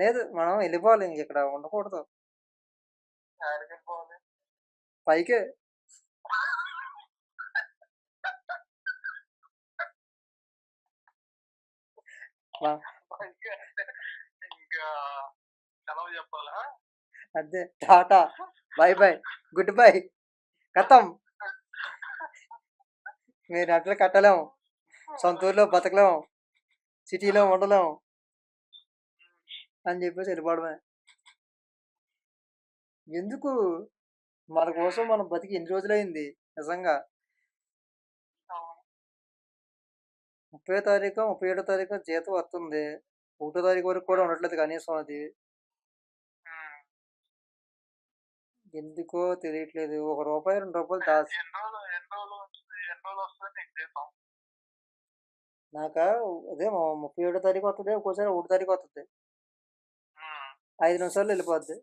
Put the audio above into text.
లేదు మనం వెళ్ళిపోవాలి, ఇంక ఇక్కడ ఉండకూడదు. యాడికి వెళ్ళిపోవాలి? పైకే. మా- పైకి అంటే ఇంకా సెలవు చెప్పాలా? అదే Tata, by by, good bye, కథం. మీరు అట్లా కట్టలేము, సొంత ఊర్లో బతకలేము, సిటీలో ఉండలేము అని చెప్పేసి వెళ్ళిపోవడమే. ఎందుకు? మన కోసం మనం బతికి ఎన్ని రోజులైంది నిజంగా. అవును. 30వ తారీఖు 37వ తారీఖు జీతం వస్తుంది, 1వ తారీఖు వరకు కూడా ఉండట్లేదు కనీసం అది. ఉమ్. ఎందుకో తెలియట్లేదు. ₹1 ₹2 ఎన్ని దాచి రోజులు వస్తుంది నీకు జీతం? నాకా అదే 37వ తారీఖు వస్తుంది, ఒక్కోసారి 1వ తారీఖు వస్తుంది. ఉమ్. 5 నిమిషాల్లో వెళ్ళిపోద్ది.